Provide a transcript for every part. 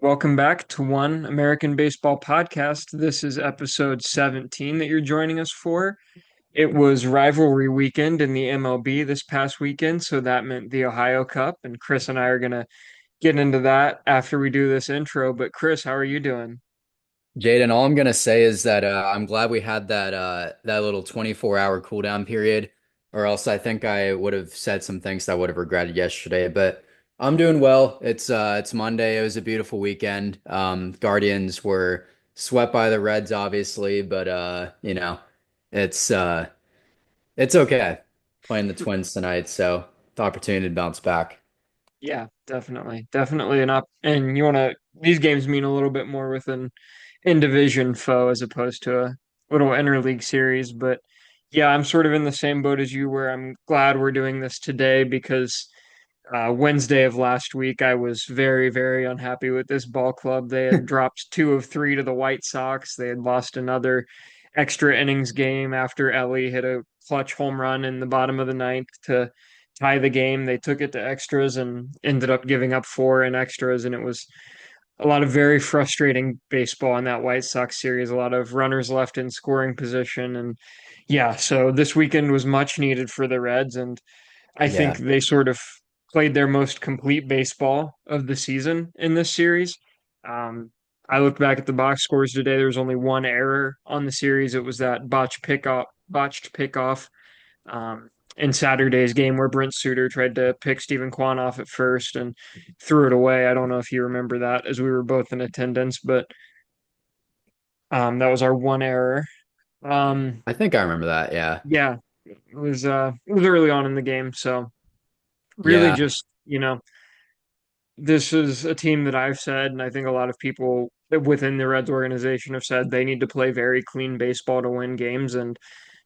Welcome back to One American Baseball Podcast. This is episode 17 that you're joining us for. It was rivalry weekend in the MLB this past weekend, so that meant the Ohio Cup, and Chris and I are going to get into that after we do this intro. But Chris, how are you doing? Jaden, all I'm gonna say is that I'm glad we had that little 24-hour cooldown period, or else I think I would have said some things that I would have regretted yesterday. But I'm doing well. It's Monday. It was a beautiful weekend. Guardians were swept by the Reds, obviously, but it's uh, it's okay playing the Twins tonight. So the opportunity to bounce back. Yeah, definitely. Definitely an up. And you want to, these games mean a little bit more with an in division foe as opposed to a little interleague series. But yeah, I'm sort of in the same boat as you where I'm glad we're doing this today because Wednesday of last week I was very, very unhappy with this ball club. They had dropped two of three to the White Sox. They had lost another extra innings game after Ellie hit a clutch home run in the bottom of the ninth to tie the game. They took it to extras and ended up giving up four in extras, and it was a lot of very frustrating baseball in that White Sox series. A lot of runners left in scoring position, and yeah, so this weekend was much needed for the Reds, and I think Yeah, they sort of played their most complete baseball of the season in this series. Um, I looked back at the box scores today. There was only one error on the series. It was that botched pickoff in Saturday's game where Brent Suter tried to pick Stephen Kwan off at first and threw it away. I don't know if you remember that as we were both in attendance, but that was our one error. Um, I think I remember that. Yeah, yeah, it was early on in the game, so really yeah, just, this is a team that I've said, and I think a lot of people within the Reds organization have said they need to play very clean baseball to win games, and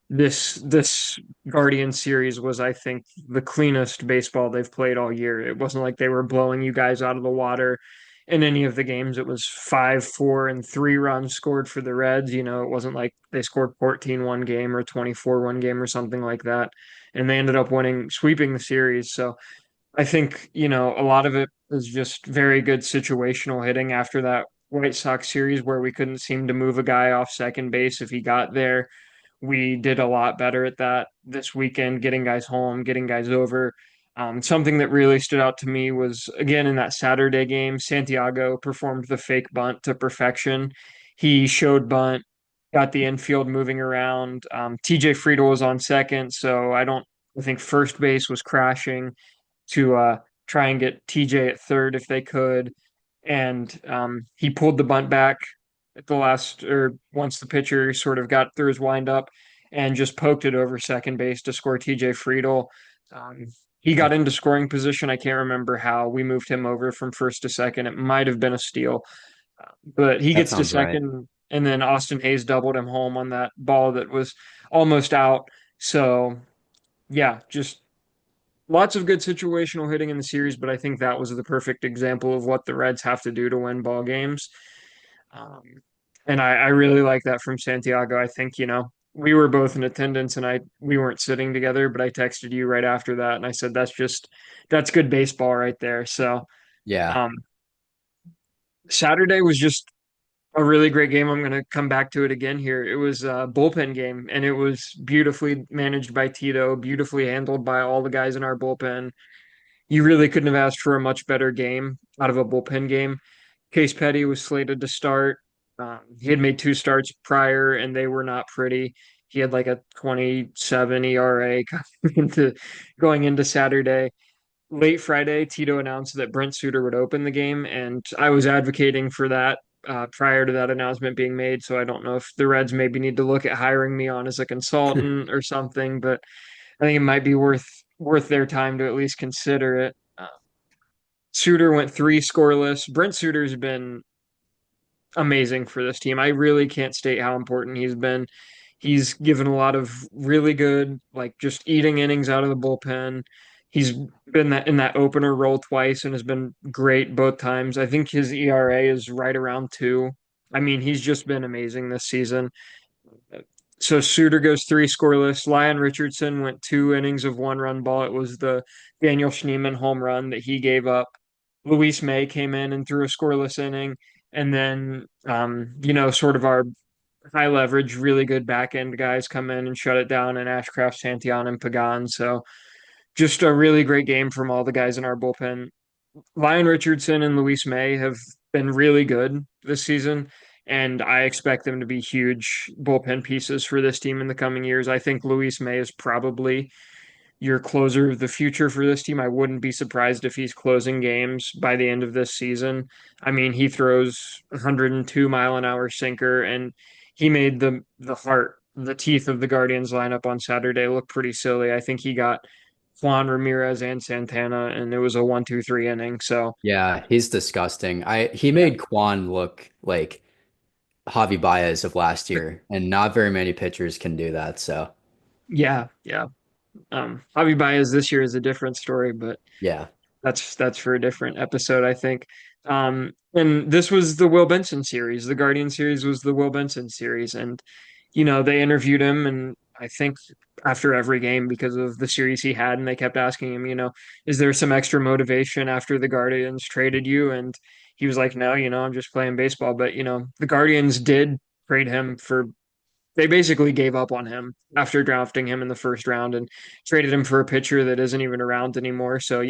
this Guardian series was, I think, the cleanest baseball they've played all year. It wasn't like they were blowing you guys out of the water in any of the games. It was 5-4 and 3 runs scored for the Reds. It wasn't like they scored 14 one game or 24 one game or something like that. And they ended up sweeping the series. So I think, a lot of it was just very good situational hitting after that White Sox series where we couldn't seem to move a guy off second base if he got there. We did a lot better at that this weekend, getting guys home, getting guys over. Something that really stood out to me was, again, in that Saturday game, Santiago performed the fake bunt to perfection. He showed bunt, got the infield moving around. TJ Friedel was on second, so I think first base was crashing to try and get TJ at third if they could. And he pulled the bunt back at the last, or once the pitcher sort of got through his windup and just poked it over second base to score TJ Friedel. Um, he got into scoring position. I can't remember how we moved him over from first to second. It might have been a steal, but he that gets to sounds right. second, and then Austin Hayes doubled him home on that ball that was almost out. So, yeah, just lots of good situational hitting in the series, but I think that was the perfect example of what the Reds have to do to win ball games. Um, and I really like that from Santiago. I think, we were both in attendance and we weren't sitting together, but I texted you right after that and I said that's good baseball right there. So Yeah. um Saturday was just a really great game. I'm gonna come back to it again here. It was a bullpen game and it was beautifully managed by Tito, beautifully handled by all the guys in our bullpen. You really couldn't have asked for a much better game out of a bullpen game. Case Petty was slated to start. He had made two starts prior, and they were not pretty. He had like a 27 ERA going into Saturday. Late Friday, Tito announced that Brent Suter would open the game, and I was advocating for that prior to that announcement being made. So I don't know if the Reds maybe need to look at hiring me on as a consultant or something, but I think it might be worth their time to at least consider it. Suter went three scoreless. Brent Suter's been amazing for this team. I really can't state how important he's been. He's given a lot of really good, like just eating innings out of the bullpen. He's been that in that opener role twice and has been great both times. I think his ERA is right around 2. I mean, he's just been amazing this season. So Suter goes three scoreless. Lyon Richardson went 2 innings of 1 run ball. It was the Daniel Schneemann home run that he gave up Luis May came in and threw a scoreless inning. And then, sort of our high leverage, really good back end guys come in and shut it down, and Ashcraft, Santillan, and Pagan. So just a really great game from all the guys in our bullpen. Lyon Richardson and Luis May have been really good this season, and I expect them to be huge bullpen pieces for this team in the coming years. I think Luis May is probably your closer of the future for this team. I wouldn't be surprised if he's closing games by the end of this season. I mean, he throws 102-mile-an-hour sinker, and he made the teeth of the Guardians lineup on Saturday look pretty silly. I think he got Juan Ramirez and Santana, and it was a 1-2-3 inning. So Yeah, he's disgusting. He yeah, made Quan look like Javi Baez of last year, and not very many pitchers can do that. So yeah. Javi Baez this year is a different story, but yeah, that's for a different episode, I think. And this was the Will Benson series. The Guardian series was the Will Benson series, and they interviewed him, and I think after every game because of the series he had, and they kept asking him, is there some extra motivation after the Guardians traded you? And he was like, no, I'm just playing baseball. But the Guardians did trade him for they basically gave up on him after drafting him in the first round and traded him for a pitcher that isn't even around anymore. So,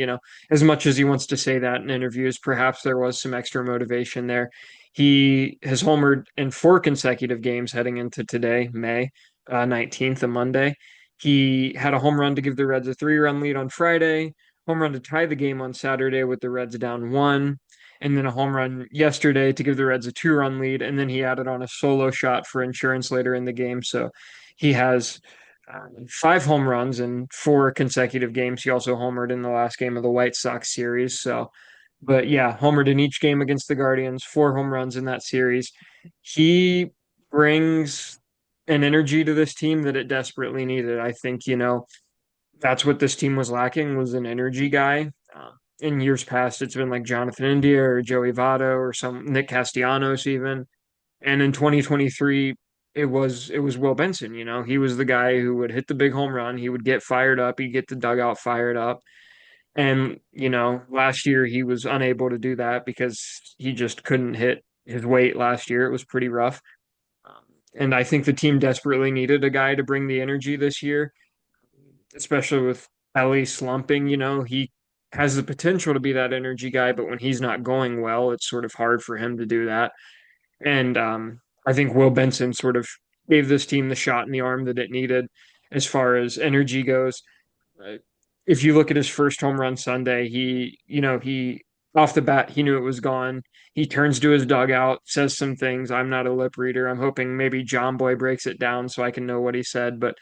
as much as he wants to say that in interviews, perhaps there was some extra motivation there. He has homered in four consecutive games heading into today, May 19th, a Monday. He had a home run to give the Reds a 3-run lead on Friday, home run to tie the game on Saturday with the Reds down one, and then a home run yesterday to give the Reds a 2-run lead, and then he added on a solo shot for insurance later in the game. So he has five home runs in four consecutive games. He also homered in the last game of the White Sox series. So, but yeah, homered in each game against the Guardians, four home runs in that series. He brings an energy to this team that it desperately needed. I think, that's what this team was lacking was an energy guy. In years past, it's been like Jonathan India or Joey Votto or some Nick Castellanos even. And in 2023, it was Will Benson. He was the guy who would hit the big home run. He would get fired up. He'd get the dugout fired up. And last year he was unable to do that because he just couldn't hit his weight last year. It was pretty rough. Um, and I think the team desperately needed a guy to bring the energy this year, especially with Ellie slumping. He has the potential to be that energy guy, but when he's not going well, it's sort of hard for him to do that. And I think Will Benson sort of gave this team the shot in the arm that it needed as far as energy goes. Uh, if you look at his first home run Sunday, he off the bat, he knew it was gone. He turns to his dugout, says some things. I'm not a lip reader. I'm hoping maybe John Boy breaks it down so I can know what he said, but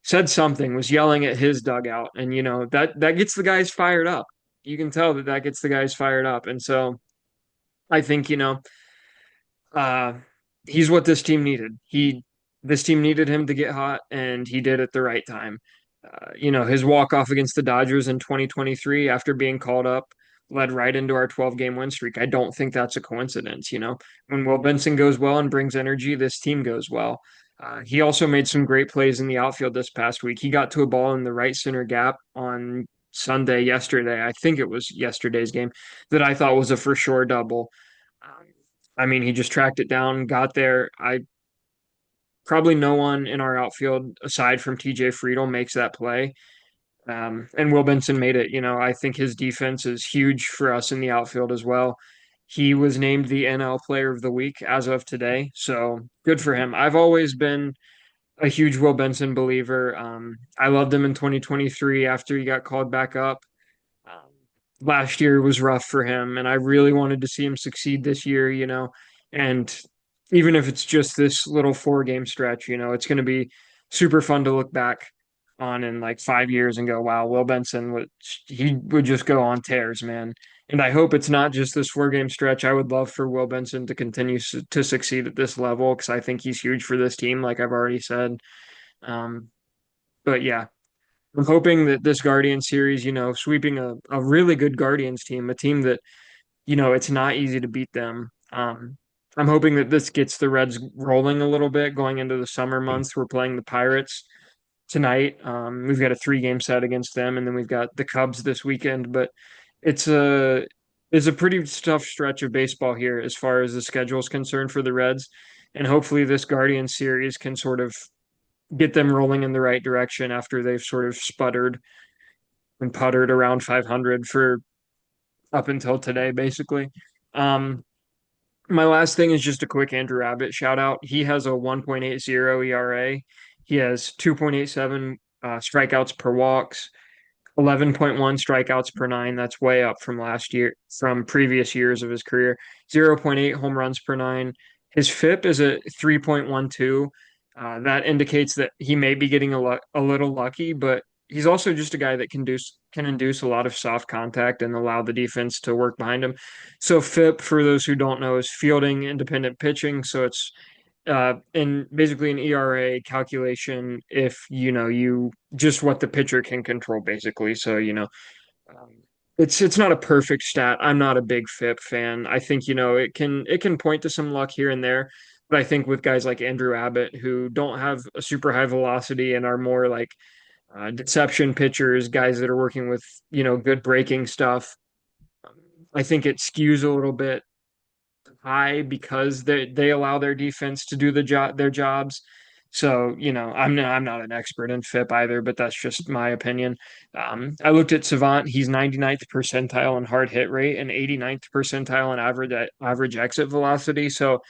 said something, was yelling at his dugout, and that gets the guys fired up. You can tell that gets the guys fired up, and so I think uh, he's what this team needed. This team needed him to get hot, and he did at the right time. His walk off against the Dodgers in 2023 after being called up led right into our 12-game win streak. I don't think that's a coincidence. When Will Benson goes well and brings energy, this team goes well. He also made some great plays in the outfield this past week. He got to a ball in the right center gap on yesterday. I think it was yesterday's game that I thought was a for sure double. Um, I mean, he just tracked it down, got there. I probably no one in our outfield aside from TJ Friedel makes that play. And Will Benson made it. I think his defense is huge for us in the outfield as well. He was named the NL Player of the Week as of today, so good for him. I've always been a huge Will Benson believer. I loved him in 2023 after he got called back up. Um, Last year was rough for him, and I really wanted to see him succeed this year, and even if it's just this little 4-game stretch, it's going to be super fun to look back on in like 5 years and go, wow, Will Benson he would just go on tears, man. And I hope it's not just this 4-game stretch. I would love for Will Benson to continue to succeed at this level because I think he's huge for this team, like I've already said. Um, but yeah, I'm hoping that this Guardian series, sweeping a really good Guardians team, a team that, it's not easy to beat them. I'm hoping that this gets the Reds rolling a little bit going into the summer months. We're playing the Pirates tonight. We've got a 3-game set against them, and then we've got the Cubs this weekend. But it's a is a pretty tough stretch of baseball here as far as the schedule is concerned for the Reds. And hopefully this Guardian series can sort of get them rolling in the right direction after they've sort of sputtered and puttered around 500 for up until today, basically. Um, my last thing is just a quick Andrew Abbott shout out. He has a 1.80 ERA. He has 2.87 strikeouts per walks, 11.1 strikeouts per nine. That's way up from last year, from previous years of his career. 0.8 home runs per nine. His FIP is a 3.12. That indicates that he may be getting a little lucky, but he's also just a guy that can induce a lot of soft contact and allow the defense to work behind him. So FIP, for those who don't know, is fielding independent pitching. So it's in basically an ERA calculation if you just what the pitcher can control basically. So um, it's not a perfect stat. I'm not a big FIP fan. I think it can point to some luck here and there, but I think with guys like Andrew Abbott who don't have a super high velocity and are more like deception pitchers, guys that are working with good breaking stuff. I think it skews a little bit high because they allow their defense to do their jobs. So, I'm not an expert in FIP either, but that's just my opinion. I looked at Savant. He's 99th percentile in hard hit rate and 89th percentile in average exit velocity. So,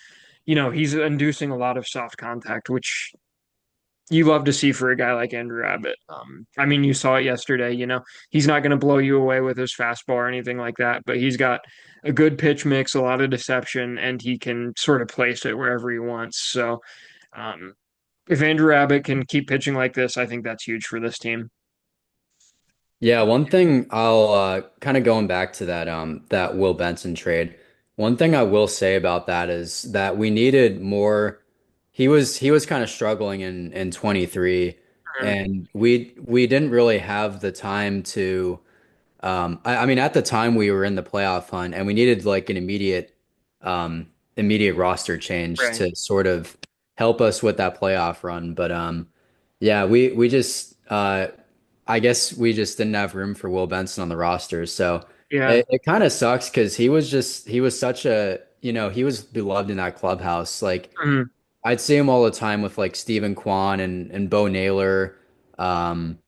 he's inducing a lot of soft contact, which you love to see for a guy like Andrew Abbott. I mean, you saw it yesterday. He's not going to blow you away with his fastball or anything like that, but he's got a good pitch mix, a lot of deception, and he can sort of place it wherever he wants. So, um, if Andrew Abbott can keep pitching like this, I think that's huge for this team. Yeah, one thing I'll kind of going back to that Will Benson trade. One thing I will say about that is that we needed more. He was kind of struggling in 23, Mhm. and we didn't really have the time to I mean, at the time we were in the playoff hunt and we needed like an immediate roster change Right. to sort of help us with that playoff run. But yeah, we just I guess we just didn't have room for Will Benson on the roster. So Yeah. it kind of sucks because he was such a, he was beloved in that clubhouse. Like Mhm. I'd see him all the time with like Stephen Kwan and Bo Naylor, um,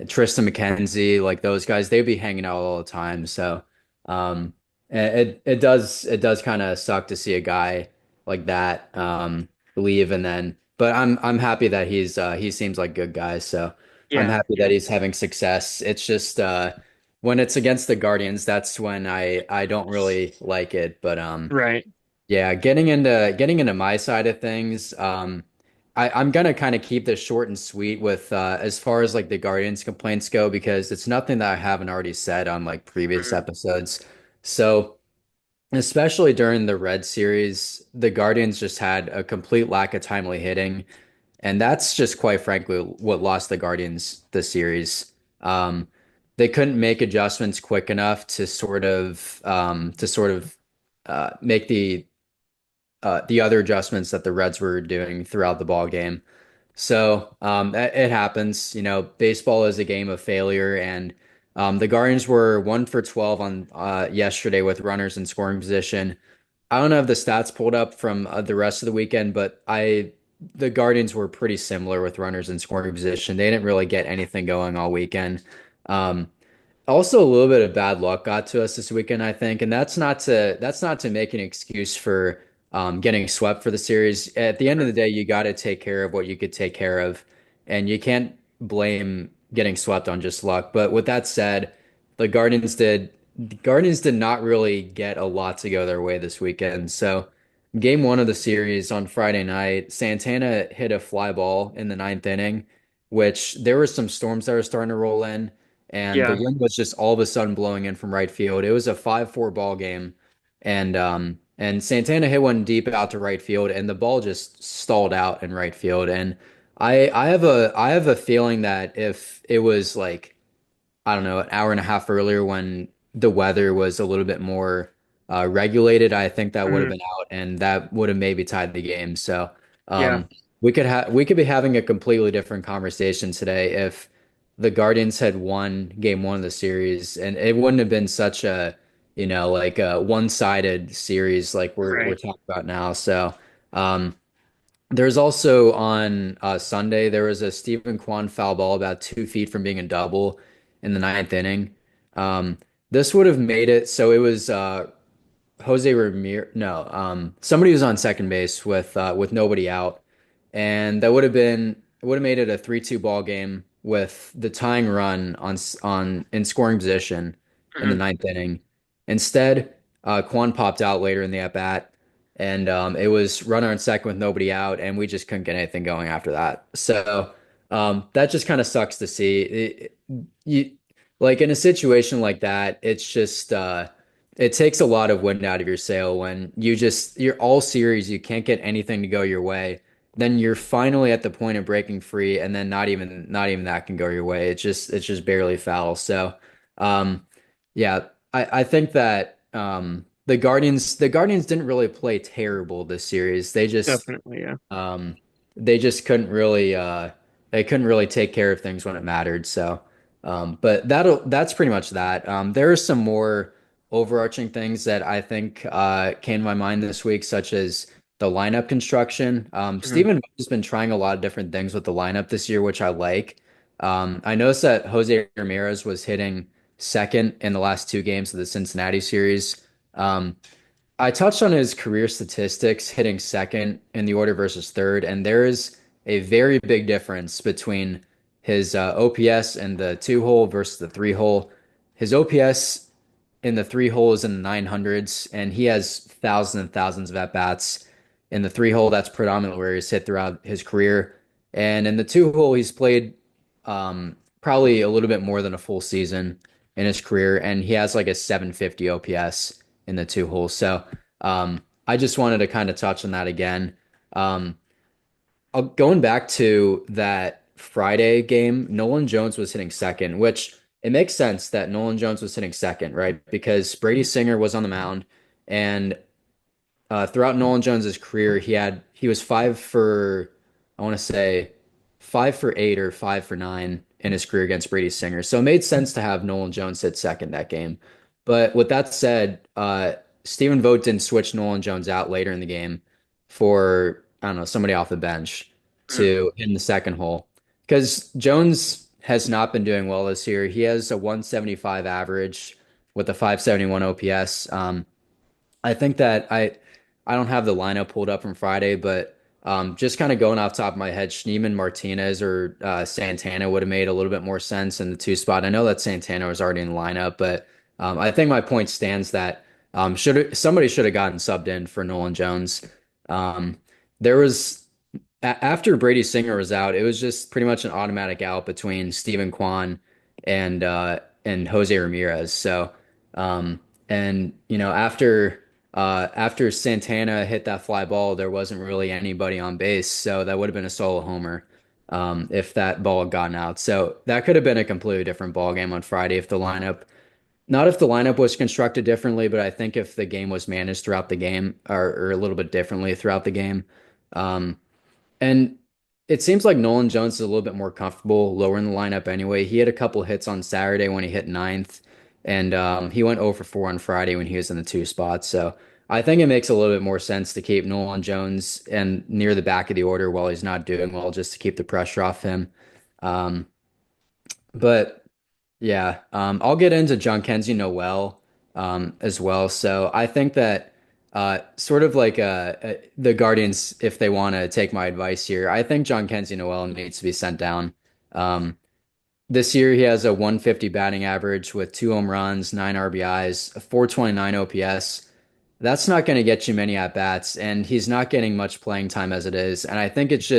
Tristan McKenzie, like those guys. They'd be hanging out all the time. So um, it does kind of suck to see a guy like that leave, and then. But I'm happy that he seems like a good guy. So I'm Yeah. happy that Yeah. he's having success. It's just when it's against the Guardians, that's when I don't really like it. But Right. yeah, getting into my side of things, I'm gonna kind of keep this short and sweet with as far as like the Guardians complaints go because it's nothing that I haven't already said on like previous Mhm. episodes. So especially during the Red series, the Guardians just had a complete lack of timely hitting, and that's just quite frankly what lost the Guardians the series. Um, they couldn't make adjustments quick enough to sort of make the other adjustments that the Reds were doing throughout the ball game. So it happens. Baseball is a game of failure, and the Guardians were 1 for 12 on yesterday with runners in scoring position. I don't have the stats pulled up from the rest of the weekend, but the Guardians were pretty similar with runners in scoring position. They didn't really get anything going all weekend. Um, Also, a little bit of bad luck got to us this weekend, I think, and that's not to make an excuse for getting swept for the series. At the end of the day, you got to take care of what you could take care of, and you can't blame getting swept on just luck. But with that said, the Guardians did not really get a lot to go their way this weekend. So, game one of the series on Friday night, Santana hit a fly ball in the ninth inning, which there were some storms that were starting to roll in and the Yeah. wind was just all of a sudden blowing in from right field. It was a 5-4 ball game, and Santana hit one deep out to right field, and the ball just stalled out in right field. And I have a feeling that if it was like I don't know, an hour and a half earlier when the weather was a little bit more regulated, I think that would have Mhm. been out, and that would have maybe tied the game. So Yeah. we could be having a completely different conversation today if the Guardians had won game one of the series, and it wouldn't have been such a like a one-sided series like we're Right. talking about now. So um, there's also on Sunday there was a Stephen Kwan foul ball about 2 feet from being a double in the ninth inning. Um, this would have made it so it was Jose Ramirez. No, somebody was on second base with nobody out, and that would have made it a 3-2 ball game with the tying run on in scoring position in the Mhm. ninth inning. Instead, Quan popped out later in the at bat, and it was runner on second with nobody out, and we just couldn't get anything going after that. So that just kind of sucks to see. You like in a situation like that, it's just. It takes a lot of wind out of your sail when you're all series, you can't get anything to go your way. Then you're finally at the point of breaking free, and then not even that can go your way. It's just barely foul. So, um, yeah, I think that the Guardians didn't really play terrible this series. Definitely, yeah. Um, they just couldn't really they couldn't really take care of things when it mattered. So, but that's pretty much that. There are some more overarching things that I think came to my mind this week, such as the lineup construction. Mhm. Steven has been trying a lot of different things with the lineup this year, which I like. I noticed that Jose Ramirez was hitting second in the last 2 games of the Cincinnati series. I touched on his career statistics, hitting second in the order versus third, and there is a very big difference between his OPS and the two hole versus the three hole. His OPS in the three hole is in the 900s, and he has thousands and thousands of at bats. In the three hole, that's predominantly where he's hit throughout his career. And in the two hole, he's played probably a little bit more than a full season in his career, and he has like a 750 OPS in the two hole. So I just wanted to kind of touch on that again. Um, going back to that Friday game, Nolan Jones was hitting second, which it makes sense that Nolan Jones was hitting second, right? Because Brady Singer was on the mound, and throughout Nolan Jones's career, he was five for I want to say 5 for 8 or 5 for 9 in his career against Brady Singer. So it made sense to have Nolan Jones hit second that game. But with that said, Stephen Vogt didn't switch Nolan Jones out later in the game for I don't know somebody off the bench Mhm. to hit in the second hole because Jones has not been doing well this year. He has a 175 average with a 571 OPS. I think that I don't have the lineup pulled up from Friday, but just kind of going off top of my head, Schneemann, Martinez, or Santana would have made a little bit more sense in the two spot. I know that Santana was already in the lineup, but I think my point stands that somebody should have gotten subbed in for Nolan Jones. Um, there was after Brady Singer was out, it was just pretty much an automatic out between Stephen Kwan and Jose Ramirez. So and after Santana hit that fly ball, there wasn't really anybody on base, so that would have been a solo homer if that ball had gotten out. So that could have been a completely different ball game on Friday if the lineup, not if the lineup was constructed differently, but I think if the game was managed throughout the game or a little bit differently throughout the game. Um, and it seems like Nolan Jones is a little bit more comfortable lower in the lineup anyway. He had a couple hits on Saturday when he hit ninth, and he went 0 for 4 on Friday when he was in the two spots. So I think it makes a little bit more sense to keep Nolan Jones and near the back of the order while he's not doing well, just to keep the pressure off him. Um, but yeah, I'll get into John Kenzie Noel as well. So I think that sort of like the Guardians, if they want to take my advice here, I think John Kenzie Noel needs to be sent down. Um, this year he has a 150 batting average with 2 home runs, 9 RBIs, a 429 OPS. That's not going to get you many at bats, and he's not getting much playing time as it is. And I think it's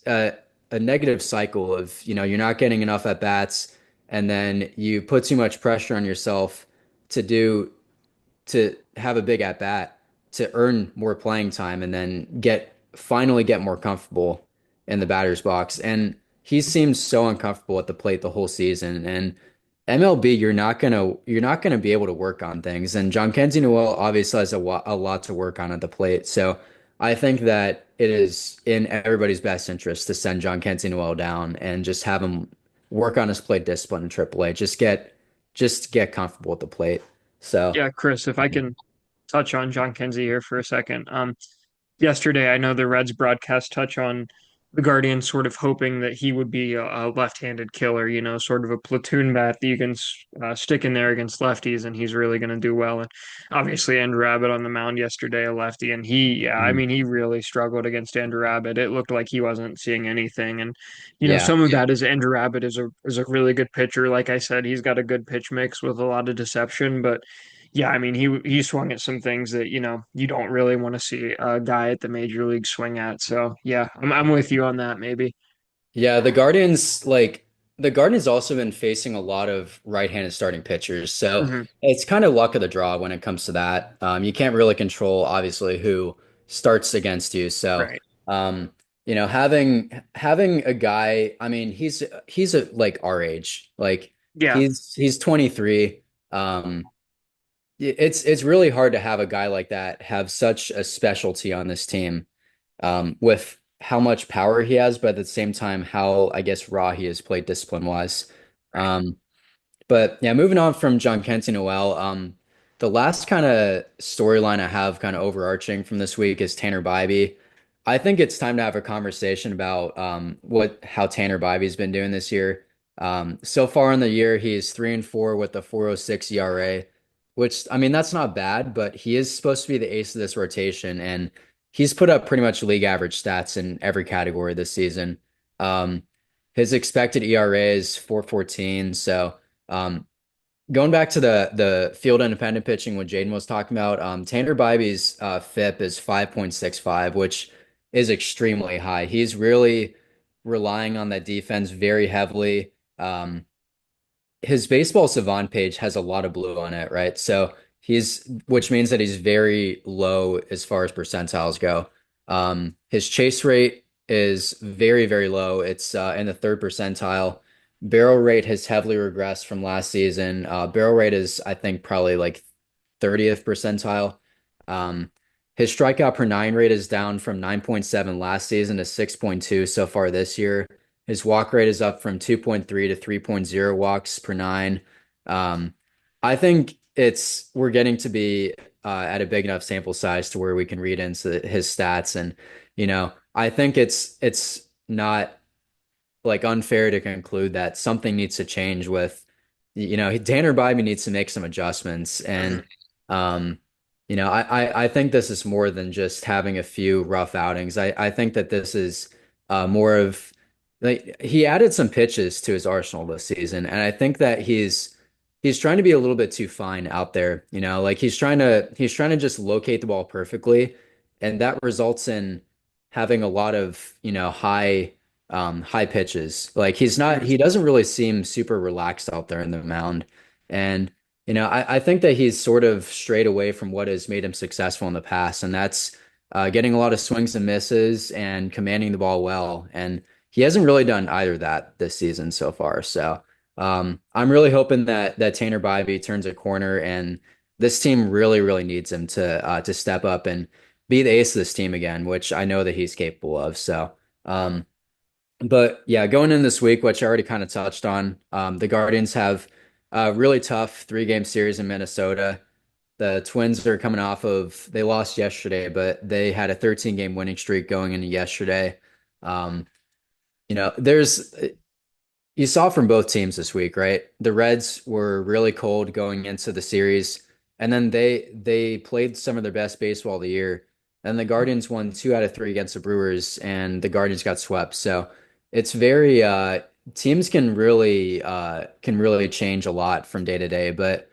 a negative cycle of you're not getting enough at bats, and then you put too much pressure on yourself to do to have a big at bat to earn more playing time, and then finally get more comfortable in the batter's box. And he seems so uncomfortable at the plate the whole season. And MLB, you're not gonna be able to work on things. And John Kenzie Noel obviously has a lot to work on at the plate. So I think that it is in everybody's best interest to send John Kenzie Noel down and just have him work on his plate discipline in AAA. Just get comfortable at the plate. So Yeah, Chris, if I can touch on John Kenzie here for a second. Yesterday, I know the Reds broadcast touch on the Guardians sort of hoping that he would be a left-handed killer, sort of a platoon bat that you can stick in there against lefties, and he's really going to do well. And obviously, Andrew Abbott on the mound yesterday, a lefty, and yeah, I mhm. mean, he really struggled against Andrew Abbott. It looked like he wasn't seeing anything, and Yeah. some of that is Andrew Abbott is a really good pitcher. Like I said, he's got a good pitch mix with a lot of deception, but yeah, I mean he swung at some things that you don't really want to see a guy at the major league swing at. So yeah, I'm with you on that maybe. Yeah, the Guardians also been facing a lot of right-handed starting pitchers, so Hmm. it's kind of luck of the draw when it comes to that. You can't really control obviously who starts against you. So, Right. um, having a guy, I mean, he's a like our age, like Yeah. he's 23. Um, it's really hard to have a guy like that have such a specialty on this team, with how much power he has, but at the same time, how I guess raw he is plate discipline wise. Right. Um, but yeah, moving on from John Kent Noel, the last kind of storyline I have kind of overarching from this week is Tanner Bybee. I think it's time to have a conversation about what how Tanner Bybie's been doing this year. So far in the year, he's 3-4 with a 4.06 ERA, which I mean that's not bad, but he is supposed to be the ace of this rotation, and he's put up pretty much league average stats in every category this season. Um, his expected ERA is 4.14, so. Um, Going back to the field independent pitching, what Jaden was talking about, Tanner Bybee's FIP is 5.65, which is extremely high. He's really relying on that defense very heavily. His baseball savant page has a lot of blue on it, right? So which means that he's very low as far as percentiles go. His chase rate is very, very low. It's in the third percentile. Barrel rate has heavily regressed from last season. Barrel rate is, I think, probably like 30th percentile. Um, his strikeout per nine rate is down from 9.7 last season to 6.2 so far this year. His walk rate is up from 2.3 to 3.0 walks per nine. Um, I think we're getting to be at a big enough sample size to where we can read into his stats, and I think it's not like unfair to conclude that something needs to change with, Tanner Bybee needs to make some adjustments. Hmm. And, um, I think this is more than just having a few rough outings. I think that this is more of like he added some pitches to his arsenal this season. And I think that he's trying to be a little bit too fine out there, like he's trying to just locate the ball perfectly. And that results in having a lot of, high pitches. Like Hmm. he doesn't really seem super relaxed out there in the mound. And, I think that he's sort of strayed away from what has made him successful in the past. And that's getting a lot of swings and misses and commanding the ball well. And he hasn't really done either of that this season so far. So I'm really hoping that Tanner Bybee turns a corner, and this team really, really needs him to step up and be the ace of this team again, which I know that he's capable of. So, um, but yeah, going in this week, which I already kind of touched on, the Guardians have a really tough 3-game series in Minnesota. The Twins are coming off of, they lost yesterday, but they had a 13-game winning streak going into yesterday. Um, there's you saw from both teams this week, right? The Reds were really cold going into the series, and then they played some of their best baseball of the year. And the Guardians won 2 out of 3 against the Brewers, and the Guardians got swept. So it's very teams can really change a lot from day to day. But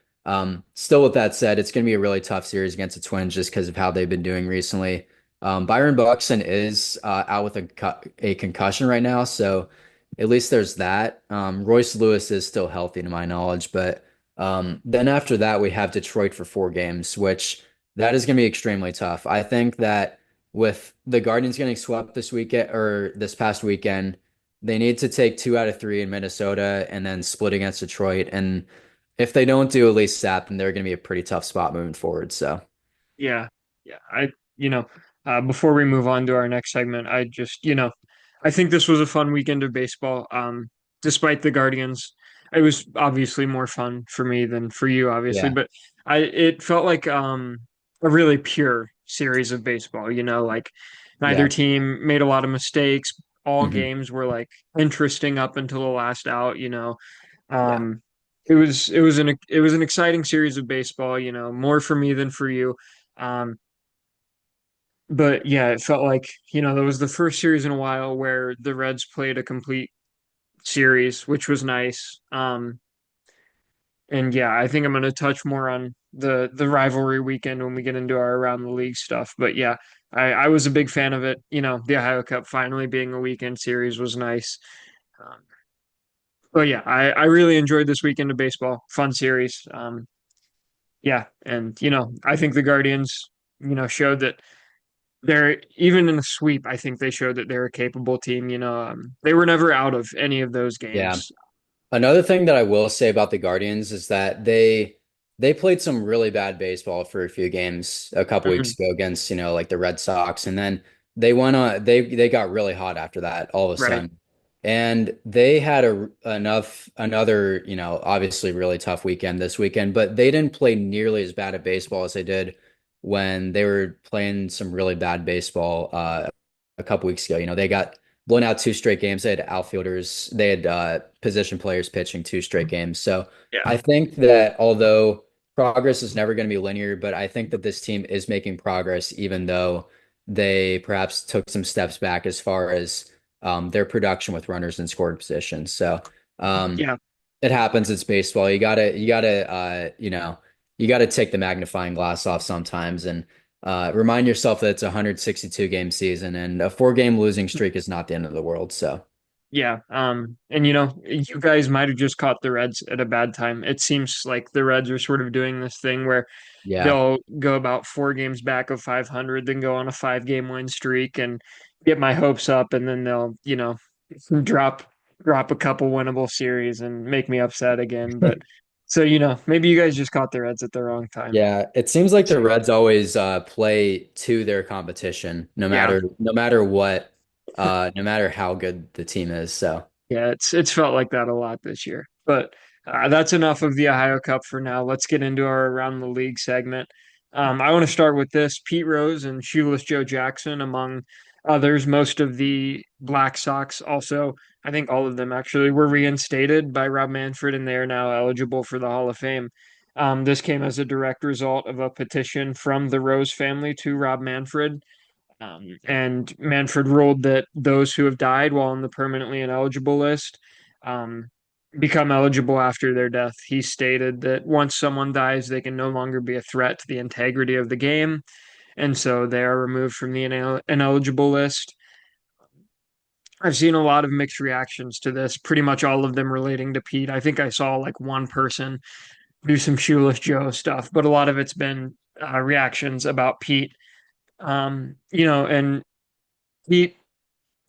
still, with that said, it's going to be a really tough series against the Twins just because of how they've been doing recently. Byron Buxton is out with a concussion right now, so at least there's that. Royce Lewis is still healthy to my knowledge, but then after that we have Detroit for 4 games, which that is going to be extremely tough. I think that with the Guardians getting swept this weekend or this past weekend, they need to take 2 out of 3 in Minnesota and then split against Detroit. And if they don't do at least that, then they're going to be a pretty tough spot moving forward. So. Yeah. Yeah. You know, before we move on to our next segment, I just, I think this was a fun weekend of baseball. Despite the Guardians, it was obviously more fun for me than for you, obviously, Yeah. but it felt like a really pure series of baseball, like neither Yeah. team made a lot of mistakes. All Hmm. games were like interesting up until the last out. Yeah. Um it was an exciting series of baseball, more for me than for you. Um but yeah, it felt like, that was the first series in a while where the Reds played a complete series, which was nice. And yeah, I think I'm going to touch more on the rivalry weekend when we get into our around the league stuff. But yeah, I was a big fan of it. The Ohio Cup finally being a weekend series was nice. Um, but yeah, I really enjoyed this weekend of baseball. Fun series. Yeah, and I think the Guardians, showed that they're even in a sweep. I think they showed that they're a capable team. They were never out of any of those Yeah. games. Another thing that I will say about the Guardians is that they played some really bad baseball for a few games a couple weeks Mhm. ago against, like the Red Sox, and then they went on they got really hot after that all of a Right. sudden. And they had another, obviously really tough weekend this weekend, but they didn't play nearly as bad at baseball as they did when they were playing some really bad baseball a couple weeks ago. They got blown out two straight games. They had outfielders, they had position players pitching two straight games. So Yeah. I think that although progress is never going to be linear, but I think that this team is making progress, even though they perhaps took some steps back as far as their production with runners in scoring positions. So um, Yeah. it happens. It's baseball. You gotta take the magnifying glass off sometimes and remind yourself that it's a 162 game season and a 4 game losing streak is not the end of the world. So Yeah. And you guys might have just caught the Reds at a bad time. It seems like the Reds are sort of doing this thing where yeah, they'll go about 4 games back of 500, then go on a 5 game win streak and get my hopes up, and then they'll, drop drop a couple winnable series and make me upset again. But so, maybe you guys just caught the Reds at the wrong time. yeah. It seems like the Reds always play to their competition, no Yeah. matter no matter what, no matter how good the team is. So Yeah, it's felt like that a lot this year. But that's enough of the Ohio Cup for now. Let's get into our around the league segment. I want to start with this: Pete Rose and Shoeless Joe Jackson, among others. Most of the Black Sox, also, I think all of them actually, were reinstated by Rob Manfred, and they are now eligible for the Hall of Fame. This came as a direct result of a petition from the Rose family to Rob Manfred, and Manfred ruled that those who have died while on the permanently ineligible list um, become eligible after their death. He stated that once someone dies, they can no longer be a threat to the integrity of the game, and so they are removed from the ineligible list. I've seen a lot of mixed reactions to this, pretty much all of them relating to Pete. I think I saw like one person do some Shoeless Joe stuff, but a lot of it's been reactions about Pete. And Pete,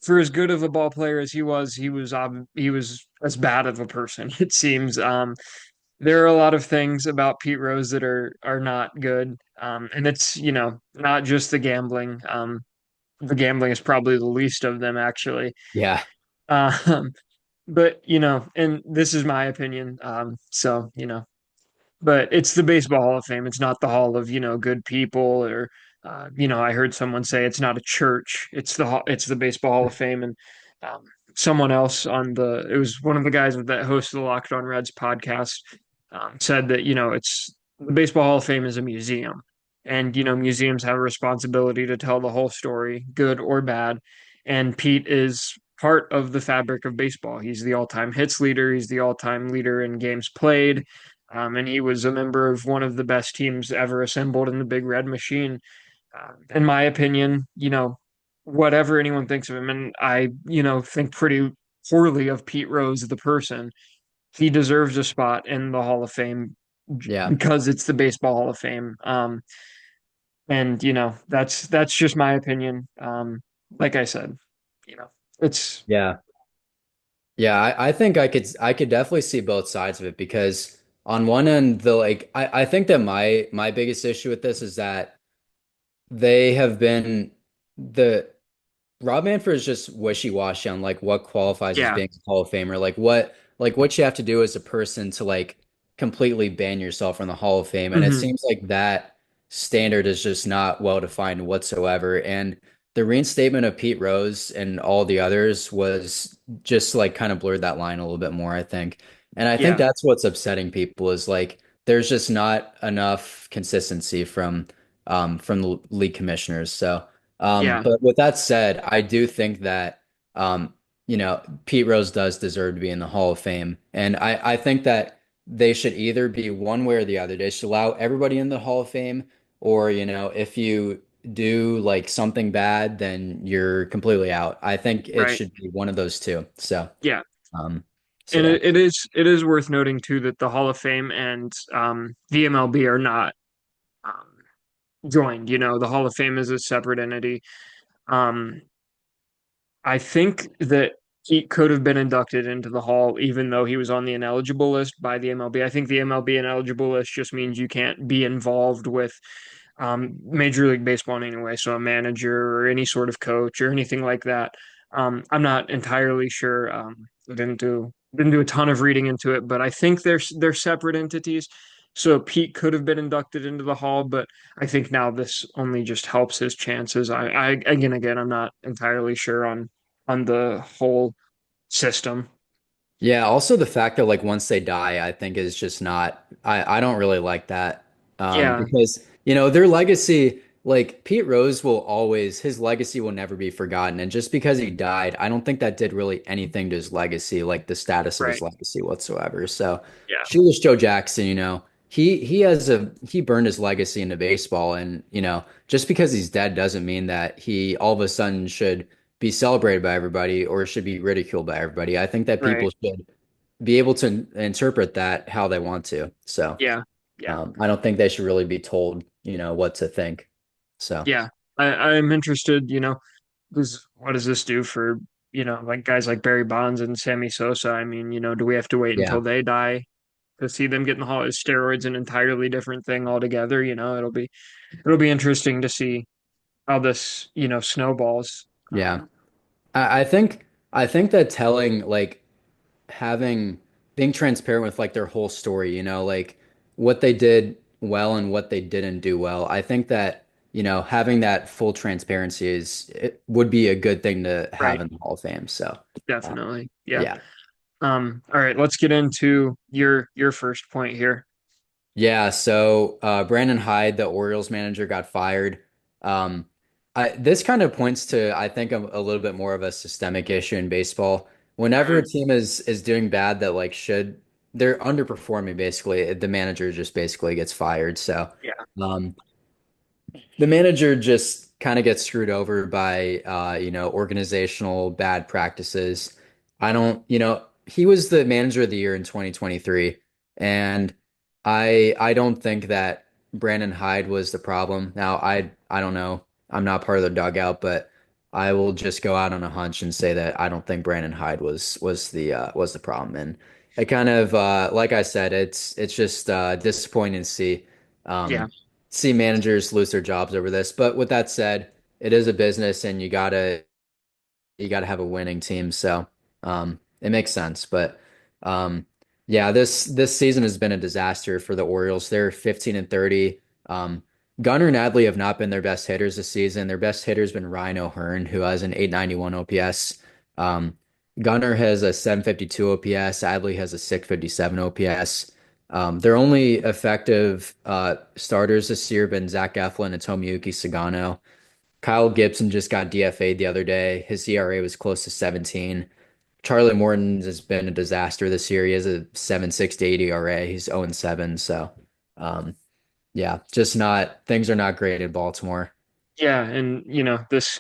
for as good of a ball player as he was as bad of a person. It seems. There are a lot of things about Pete Rose that are not good, and it's not just the gambling. The gambling is probably the least of them, actually. yeah, Um, but and this is my opinion. So but it's the Baseball Hall of Fame. It's not the Hall of good people or I heard someone say it's not a church. It's the Baseball Hall of Fame, and um, someone else it was one of the guys that hosted the Locked On Reds podcast said that it's the Baseball Hall of Fame is a museum, and museums have a responsibility to tell the whole story, good or bad, and Pete is part of the fabric of baseball. He's the all-time hits leader. He's the all-time leader in games played. And he was a member of one of the best teams ever assembled in the Big Red Machine. In my opinion, whatever anyone thinks of him, and I, think pretty poorly of Pete Rose, the person. He deserves a spot in the Hall of Fame yeah, because it's the Baseball Hall of Fame. And that's just my opinion. Like I said, you know, it's yeah. Yeah, I think I could definitely see both sides of it because on one end, I think that my biggest issue with this is that they have been the Rob Manfred is just wishy-washy on like what qualifies as yeah, being a Hall of Famer. Like like what you have to do as a person to like completely ban yourself from the Hall of Fame. And it Hmm. seems like that standard is just not well defined whatsoever. And the reinstatement of Pete Rose and all the others was just like kind of blurred that line a little bit more, I think. And I think Yeah, that's what's upsetting people is like there's just not enough consistency from the league commissioners. So yeah, but with that said, I do think that um, Pete Rose does deserve to be in the Hall of Fame. And I think that they should either be one way or the other. They should allow everybody in the Hall of Fame, or, if you do like something bad, then you're completely out. I think it right. should be one of those two. Yeah. Um, so And yeah. it is worth noting too that the Hall of Fame and the MLB are not um, joined. The Hall of Fame is a separate entity. Um, I think that he could have been inducted into the Hall even though he was on the ineligible list by the MLB. I think the MLB ineligible list just means you can't be involved with Major League Baseball in any way, so a manager or any sort of coach or anything like that. I'm not entirely sure. I didn't do a ton of reading into it, but I think they're separate entities. So Pete could have been inducted into the Hall, but I think now this only just helps his chances. Again, I'm not entirely sure on the whole system. Yeah, also the fact that like once they die, I think is just not I don't really like that. Yeah, Because their legacy, like Pete Rose will always his legacy will never be forgotten. And just because he died, I don't think that did really anything to his legacy, like the status of his right. legacy whatsoever. So Yeah, Shoeless Joe Jackson, he burned his legacy into baseball. And just because he's dead doesn't mean that he all of a sudden should be celebrated by everybody or should be ridiculed by everybody. I think that right. people should be able to interpret that how they want to. So Yeah, yeah, I don't think they should really be told, what to think. So yeah. I'm interested, what does this do for, like guys like Barry Bonds and Sammy Sosa? I mean, do we have to wait yeah, until they die to see them get in the Hall? Is steroids an entirely different thing altogether? It'll be interesting to see how this, snowballs. yeah. I think that telling like having being transparent with like their whole story, like what they did well and what they didn't do well. I think that, having that full transparency it would be a good thing to have Right, in the Hall of Fame. So, um, definitely. Yeah. yeah. All right, let's get into your first point here. Yeah, so Brandon Hyde, the Orioles manager, got fired. Um, this kind of points to, I think, a little bit more of a systemic issue in baseball. Whenever a Mhm. team is doing bad that like they're underperforming basically, the manager just basically gets fired. So Yeah, um, the manager just kind of gets screwed over by organizational bad practices. I don't, he was the manager of the year in 2023, and I don't think that Brandon Hyde was the problem. Now I don't know. I'm not part of the dugout, but I will just go out on a hunch and say that I don't think Brandon Hyde was the problem. And it kind of like I said, it's just disappointing to yeah, um, see managers lose their jobs over this. But with that said, it is a business and you gotta have a winning team. So it makes sense. But um yeah, this season has been a disaster for the Orioles. They're 15-30. Gunnar and Adley have not been their best hitters this season. Their best hitter has been Ryan O'Hearn, who has an 891 OPS. Um, Gunnar has a 752 OPS. Adley has a 657 OPS. Their only effective starters this year have been Zach Eflin and Tomoyuki Sagano. Kyle Gibson just got DFA'd the other day. His ERA was close to 17. Charlie Morton has been a disaster this year. He has a 7.68 ERA. He's 0-7. So, um, yeah, just not things are not great in Baltimore. yeah. And this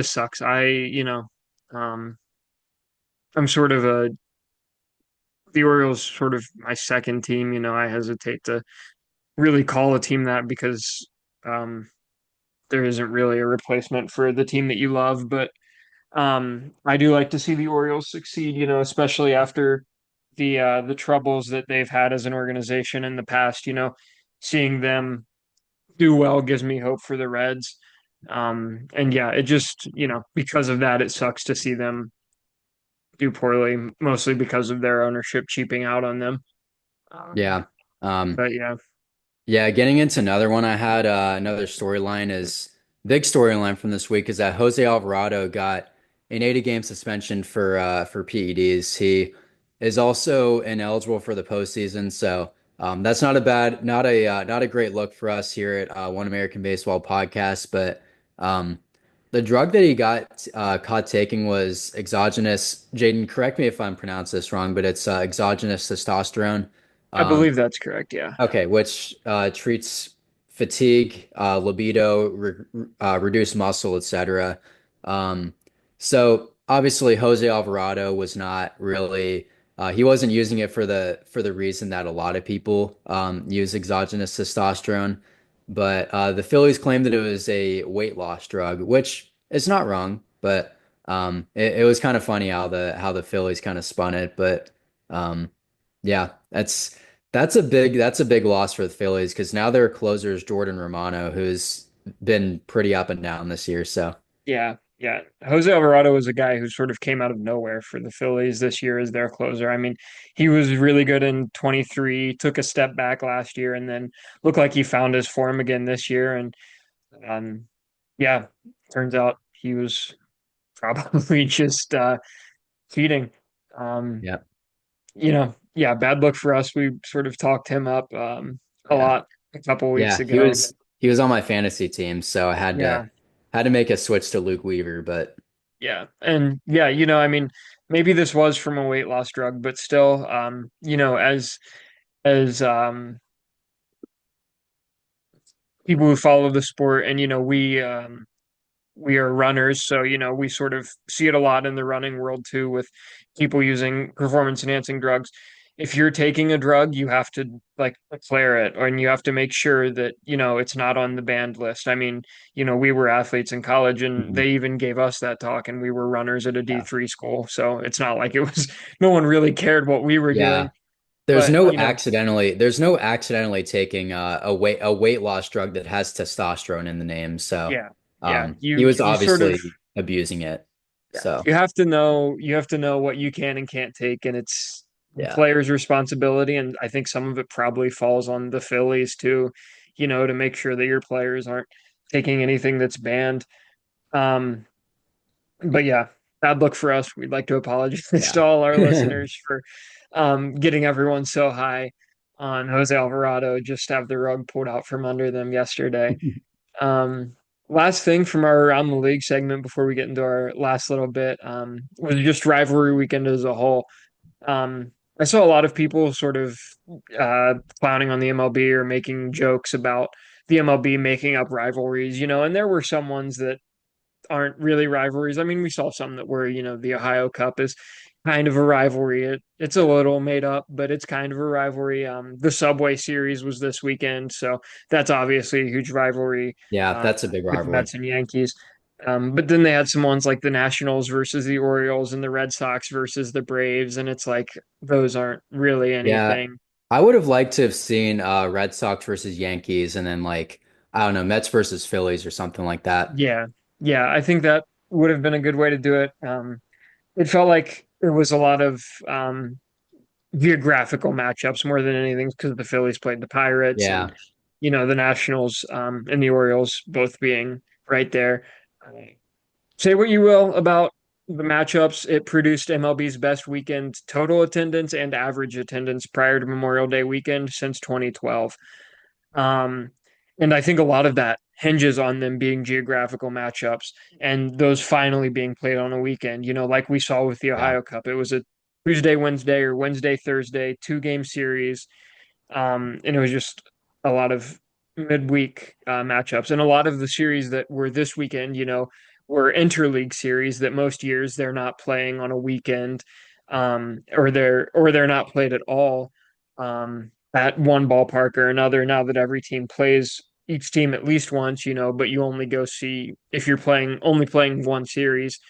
sucks. Um, I'm sort of the Orioles sort of my second team. I hesitate to really call a team that because um, there isn't really a replacement for the team that you love. But I do like to see the Orioles succeed. Especially after the troubles that they've had as an organization in the past. Seeing them do well gives me hope for the Reds. And yeah, it just because of that, it sucks to see them do poorly, mostly because of their ownership cheaping out on them. Yeah. Um, Um, but yeah, Yeah, getting into another one, I had another storyline is big storyline from this week is that Jose Alvarado got an 80 game suspension for PEDs. He is also ineligible for the postseason, so that's not a great look for us here at One American Baseball Podcast. But um, the drug that he got caught taking was exogenous. Jaden, correct me if I'm pronouncing this wrong, but it's exogenous testosterone. I Um, believe that's correct. Yeah. Okay, which treats fatigue, libido, reduced muscle, etc. Um, so obviously Jose Alvarado was not really he wasn't using it for the reason that a lot of people use exogenous testosterone, but the Phillies claimed that it was a weight loss drug, which is not wrong, but it was kind of funny how the Phillies kind of spun it, but yeah, that's a big loss for the Phillies because now their closer is Jordan Romano, who's been pretty up and down this year. So Yeah, yeah. Jose Alvarado was a guy who sort of came out of nowhere for the Phillies this year as their closer. I mean, he was really good in 23, took a step back last year, and then looked like he found his form again this year. And um, yeah, turns out he was probably just cheating. Um, yeah, yeah, bad look for us. We sort of talked him up a yeah, lot a couple weeks yeah. ago. He was on my fantasy team, so I Yeah, had to make a switch to Luke Weaver, but yeah. And yeah, I mean, maybe this was from a weight loss drug, but still, as people who follow the sport and we are runners, so we sort of see it a lot in the running world too with people using performance enhancing drugs. If you're taking a drug, you have to like declare it, and you have to make sure that it's not on the banned list. I mean, we were athletes in college, and Mhm. they even gave us that talk, and we were runners at a Yeah, D3 school, so it's not like it was no one really cared what we were yeah. doing. But There's no accidentally taking a weight loss drug that has testosterone in the name. So yeah, yeah, he was you sort of obviously abusing it. yeah, So you have to know what you can and can't take, and it's the yeah, player's responsibility. And I think some of it probably falls on the Phillies too, to make sure that your players aren't taking anything that's banned. Um, but yeah, bad luck for us. We'd like to apologize yeah. to all our listeners for getting everyone so high on Jose Alvarado, just to have the rug pulled out from under them yesterday. Um, Last thing from our around the league segment before we get into our last little bit was just rivalry weekend as a whole. I saw a lot of people sort of clowning on the MLB or making jokes about the MLB making up rivalries, and there were some ones that aren't really rivalries. I mean, we saw some that were, the Ohio Cup is kind of a rivalry. It's a little made up, but it's kind of a rivalry. The Subway Series was this weekend, so that's obviously a huge rivalry Yeah, uh, that's a big with the rivalry. Mets and Yankees. But then they had some ones like the Nationals versus the Orioles and the Red Sox versus the Braves, and it's like those aren't really Yeah, anything. I would have liked to have seen Red Sox versus Yankees and then like I don't know, Mets versus Phillies or something like that. Yeah, yeah, I think that would have been a good way to do it. It felt like there was a lot of geographical matchups more than anything because the Phillies played the Pirates and Yeah. the Nationals and the Orioles both being right there. Say what you will about the matchups, it produced MLB's best weekend total attendance and average attendance prior to Memorial Day weekend since 2012. Um, and I think a lot of that hinges on them being geographical matchups and those finally being played on a weekend. Like we saw with the Yeah. Ohio Cup, it was a Tuesday, Wednesday, or Wednesday, Thursday, 2 game series. And it was just a lot of midweek matchups. And a lot of the series that were this weekend, were interleague series that most years they're not playing on a weekend, or they're not played at all at one ballpark or another. Now that every team plays each team at least once, but you only go see if you're playing one series,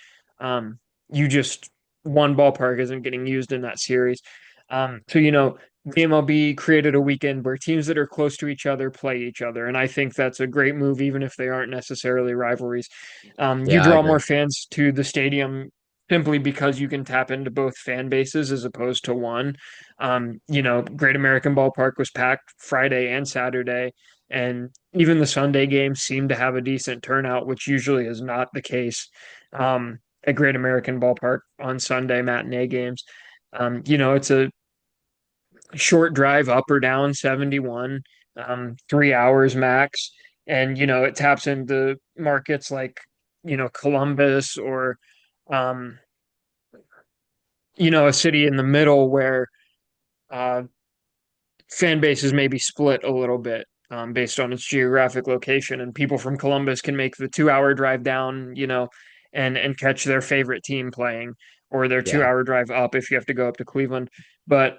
you just one ballpark isn't getting used in that series. So the MLB created a weekend where teams that are close to each other play each other. And I think that's a great move, even if they aren't necessarily rivalries. You Yeah, I draw more agree. fans to the stadium simply because you can tap into both fan bases as opposed to one. Great American Ballpark was packed Friday and Saturday, and even the Sunday games seemed to have a decent turnout, which usually is not the case at Great American Ballpark on Sunday matinee games. It's a short drive up or down 71, 3 hours max. And, it taps into markets like, Columbus or, um, a city in the middle where uh, fan bases may be split a little bit based on its geographic location. And people from Columbus can make the 2 hour drive down, and catch their favorite team playing, or their two Yeah. hour drive up if you have to go up to Cleveland. But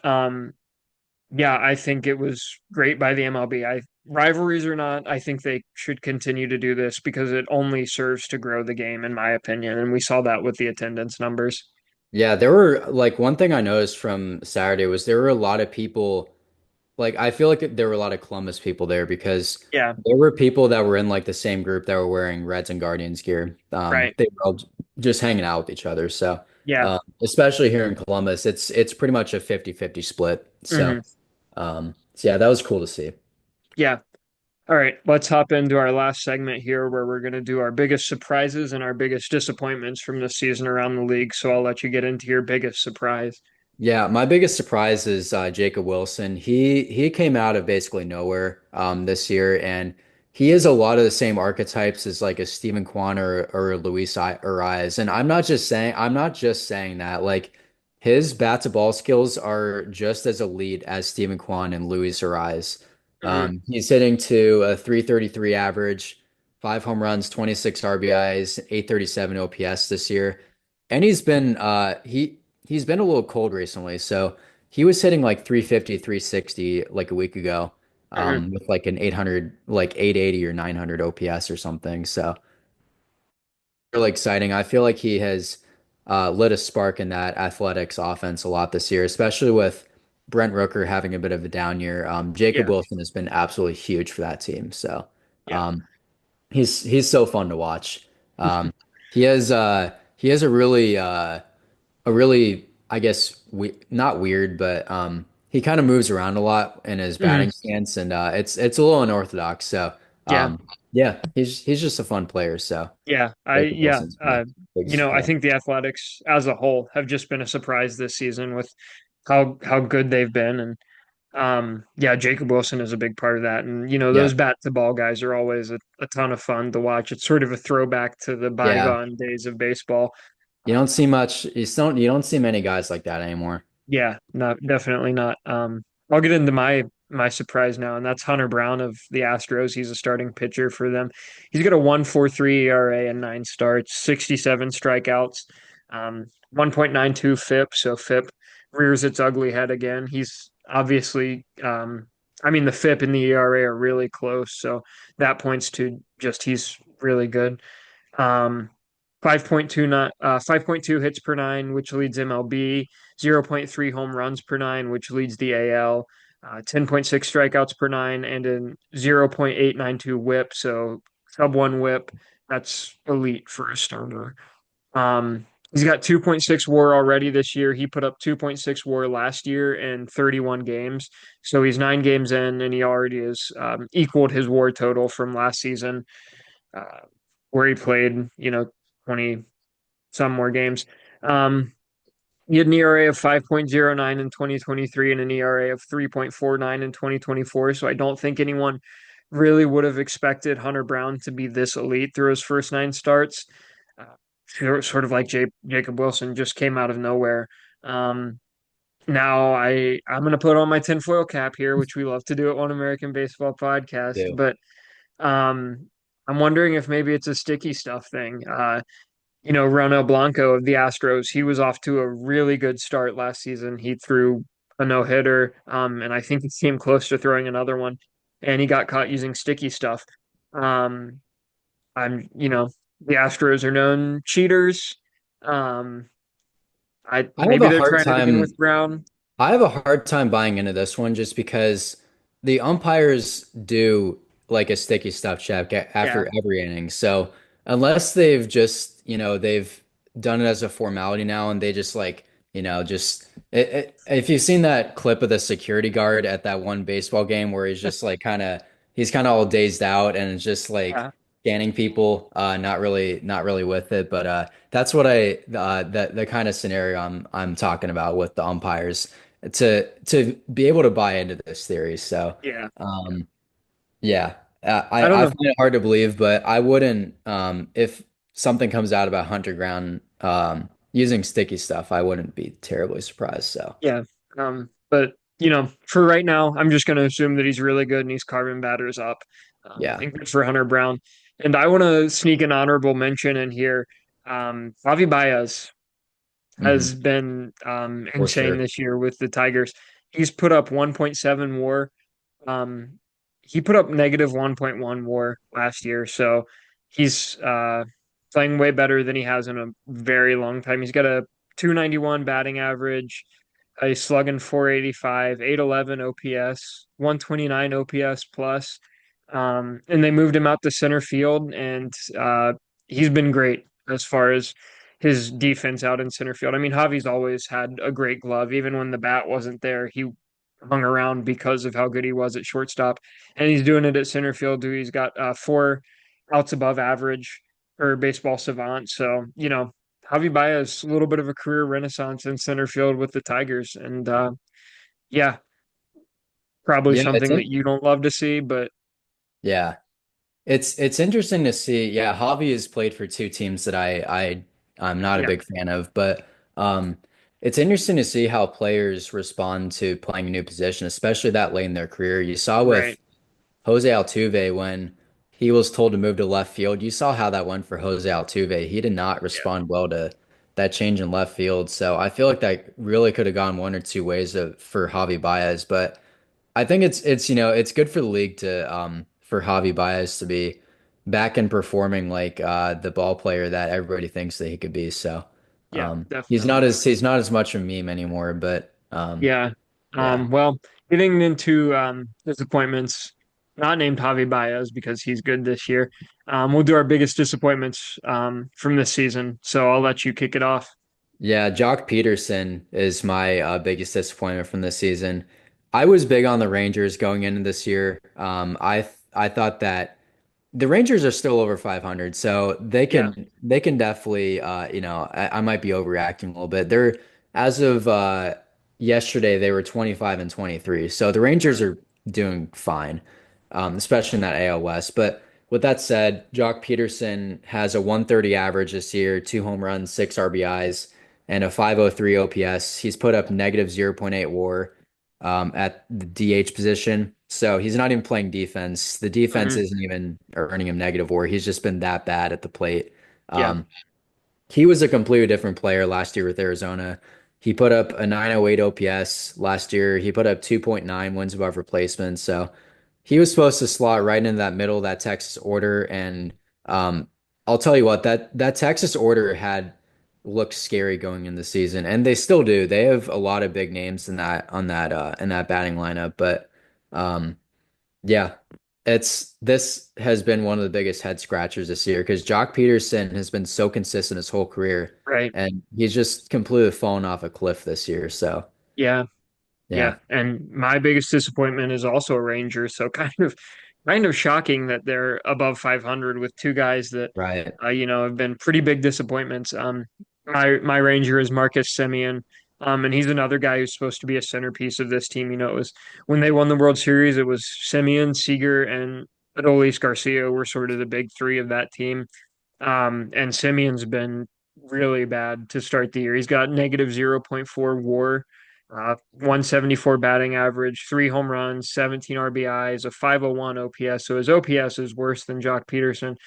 yeah, I think it was great by the MLB. Rivalries or not, I think they should continue to do this because it only serves to grow the game, in my opinion. And we saw that with the attendance numbers. Yeah, there were like one thing I noticed from Saturday was there were a lot of people. Like I feel like there were a lot of Columbus people there because Yeah, there were people that were in like the same group that were wearing Reds and Guardians gear. right. They were all just hanging out with each other. So, Yeah. especially here in Columbus, it's pretty much a 50-50 split. Hmm. So yeah, that was cool to see. Yeah. All right, let's hop into our last segment here where we're going to do our biggest surprises and our biggest disappointments from this season around the league. So I'll let you get into your biggest surprise. Yeah, my biggest surprise is Jacob Wilson. He came out of basically nowhere this year, and he is a lot of the same archetypes as like a Stephen Kwan or Arias. And I'm not just saying that. Like his bat to ball skills are just as elite as Stephen Kwan and Luis Arias. Hmm. He's hitting to a 333 average, 5 home runs, 26 RBIs, 837 OPS this year. And he's been a little cold recently. So he was hitting like 350, 360 like a week ago, Hmm. with like an 800, like 880 or 900 OPS or something. So really exciting. I feel like he has lit a spark in that athletics offense a lot this year, especially with Brent Rooker having a bit of a down year. Jacob Yeah. Wilson has been absolutely huge for that team. So Yeah. um, he's so fun to watch. Um, he has a really, I guess, we not weird, but he kind of moves around a lot in his Hmm. batting stance, and it's a little unorthodox. So Yeah. yeah, he's just a fun player. So Yeah. Jacob Wilson's my big I surprise. think the Athletics as a whole have just been a surprise this season with how good they've been. And yeah, Jacob Wilson is a big part of that. And, Yeah, those bat to ball guys are always a ton of fun to watch. It's sort of a throwback to the yeah. bygone days of baseball. You Uh, don't see much. You don't see many guys like that anymore. yeah, not definitely not. I'll get into my surprise now, and that's Hunter Brown of the Astros. He's a starting pitcher for them. He's got a 1.43 ERA and 9 starts, 67 strikeouts, 1.92 FIP. So FIP rears its ugly head again. He's obviously, I mean, the FIP and the ERA are really close, so that points to just he's really good. Um, 5.2 hits per nine, which leads MLB, 0.3 home runs per nine, which leads the AL, 10.6 strikeouts per nine, and a 0.892 whip. So sub one whip. That's elite for a starter. He's got 2.6 WAR already this year. He put up 2.6 WAR last year in 31 games. So he's 9 games in, and he already has equaled his WAR total from last season, uh, where he played, 20 some more games. Um, he had an ERA of 5.09 in 2023 and an ERA of 3.49 in 2024. So I don't think anyone really would have expected Hunter Brown to be this elite through his first 9 starts. Sort of like Jacob Wilson just came out of nowhere. Um, Now I'm gonna put on my tinfoil cap here, which we love to do at One American Baseball Podcast, Yeah. but um, I'm wondering if maybe it's a sticky stuff thing. Ronel Blanco of the Astros, he was off to a really good start last season. He threw a no-hitter, and I think he came close to throwing another one, and he got caught using sticky stuff. Um, the Astros are known cheaters. Um, I I have maybe a they're hard trying it again with time. Brown. I have a hard time buying into this one just because the umpires do like a sticky stuff check Yeah. after every inning. So unless they've just, they've done it as a formality now, and they just like, just if you've seen that clip of the security guard at that one baseball game where he's just like he's kind of all dazed out and it's just like Yeah, scanning people, not really with it, but that's what the kind of scenario I'm talking about with the umpires to be able to buy into this theory. So, yeah. um, yeah, I don't I know. find it hard to believe, but I wouldn't if something comes out about Hunter Ground using sticky stuff, I wouldn't be terribly surprised. So, Yeah. But for right now, I'm just going to assume that he's really good and he's carving batters up. yeah. And good for Hunter Brown. And I want to sneak an honorable mention in here. Javi Baez Hmm. has been For insane sure. this year with the Tigers. He's put up 1.7 WAR. Um, he put up negative 1.1 WAR last year, so he's playing way better than he has in a very long time. He's got a 291 batting average, a slugging 485, 811 OPS, 129 OPS plus. And they moved him out to center field, and he's been great as far as his defense out in center field. I mean, Javi's always had a great glove. Even when the bat wasn't there, he hung around because of how good he was at shortstop. And he's doing it at center field too. He's got four outs above average for baseball savant. So, Javi Baez, a little bit of a career renaissance in center field with the Tigers. And yeah, probably Yeah, it's something in, that you don't love to see, but yeah. It's interesting to see. Yeah, Javi has played for two teams that I'm not a yeah, big fan of, but it's interesting to see how players respond to playing a new position, especially that late in their career. You saw right. with Jose Altuve when he was told to move to left field. You saw how that went for Jose Altuve. He did not Yeah, respond well to that change in left field. So I feel like that really could have gone one or two ways for Javi Baez, but. I think it's good for the league to for Javi Baez to be back and performing like the ball player that everybody thinks that he could be. So yeah, he's definitely. he's not as much a meme anymore, but Yeah. yeah. Well, getting into disappointments, not named Javi Baez because he's good this year. We'll do our biggest disappointments from this season. So I'll let you kick it off. Yeah, Jock Peterson is my biggest disappointment from this season. I was big on the Rangers going into this year. I thought that the Rangers are still over 500, so Yeah. they can definitely I might be overreacting a little bit. They're as of yesterday they were 25 and 23. So the Rangers Mhm. are doing fine, especially in that AL West. But with that said, Jock Peterson has a 130 average this year, two home runs, six RBIs, and a 503 OPS. He's put up negative zero point 0.8 WAR at the DH position. So he's not even playing defense. The defense Mhm. isn't even earning him negative WAR. He's just been that bad at the plate. Yeah. Um, he was a completely different player last year with Arizona. He put up a 908 OPS last year. He put up 2.9 wins above replacement. So he was supposed to slot right into that middle of that Texas order. And um, I'll tell you what, that Texas order had looked scary going in the season, and they still do. They have a lot of big names in that batting lineup. But um, yeah, this has been one of the biggest head scratchers this year because Jock Peterson has been so consistent his whole career, Right. and he's just completely fallen off a cliff this year. So Yeah. yeah, Yeah. And my biggest disappointment is also a Ranger. So kind of shocking that they're above 500 with two guys that right. have been pretty big disappointments. My Ranger is Marcus Semien. And he's another guy who's supposed to be a centerpiece of this team. It was when they won the World Series, it was Semien, Seager, and Adolis Garcia were sort of the big three of that team. And Simeon's been really bad to start the year. He's got negative zero point 0.4 WAR, 174 batting average, three home runs, 17 RBIs, a 501 OPS. So his OPS is worse than Jock Peterson.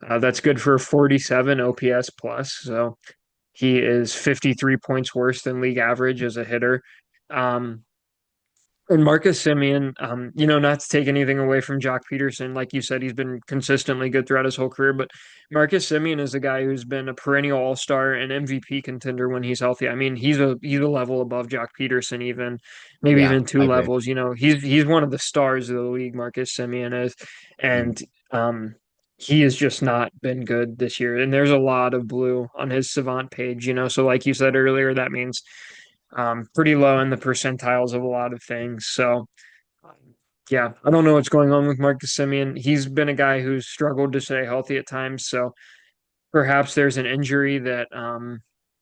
That's good for 47 OPS plus. So he is 53 points worse than league average as a hitter. Um, and Marcus Simeon, not to take anything away from Jock Peterson, like you said, he's been consistently good throughout his whole career. But Marcus Simeon is a guy who's been a perennial All-Star and MVP contender when he's healthy. I mean, he's a level above Jock Peterson, even maybe Yeah, even two I agree. levels. He's one of the stars of the league. Marcus Simeon is, Mhm. and um, he has just not been good this year. And there's a lot of blue on his Savant page, So like you said earlier, that means pretty low in the percentiles of a lot of things. So um, yeah, I don't know what's going on with Marcus Simeon. He's been a guy who's struggled to stay healthy at times. So perhaps there's an injury that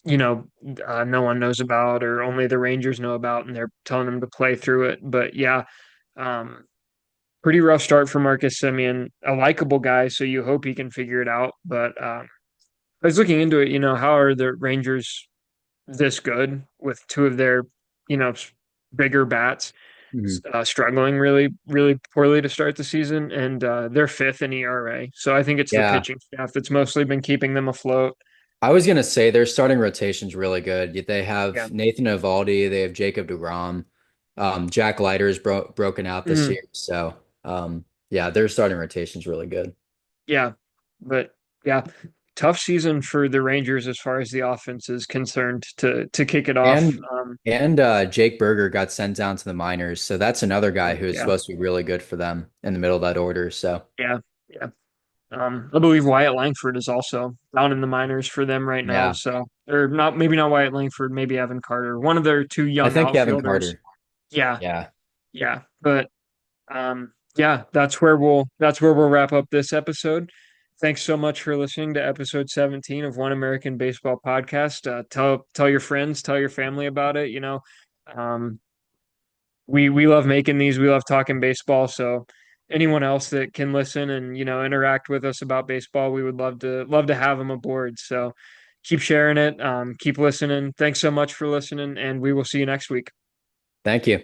you know no one knows about or only the Rangers know about, and they're telling him to play through it. But yeah, um, pretty rough start for Marcus Simeon. A likable guy, so you hope he can figure it out. But I was looking into it. How are the Rangers this good with two of their you know bigger bats? Mhm. Struggling really, really poorly to start the season, and they're fifth in ERA. So I think it's the Yeah. pitching staff that's mostly been keeping them afloat. I was gonna say their starting rotation's really good. They Yeah. have Nathan Eovaldi, they have Jacob deGrom, Jack Leiter's broken out this Mhm. year, so yeah, their starting rotation's really good. Yeah. But yeah, tough season for the Rangers as far as the offense is concerned to kick it off. And Jake Berger got sent down to the minors, so that's another guy who is Yeah. supposed to be really good for them in the middle of that order. So Yeah. Yeah. I believe Wyatt Langford is also down in the minors for them right now. yeah, So, or not, maybe not Wyatt Langford, maybe Evan Carter, one of their two I young think Kevin outfielders. Carter. Yeah. Yeah, Yeah. But yeah, that's where we'll wrap up this episode. Thanks so much for listening to episode 17 of One American Baseball Podcast. Tell your friends, tell your family about it. Um, we love making these. We love talking baseball. So anyone else that can listen and interact with us about baseball, we would love to have them aboard. So keep sharing it. Keep listening. Thanks so much for listening, and we will see you next week. thank you.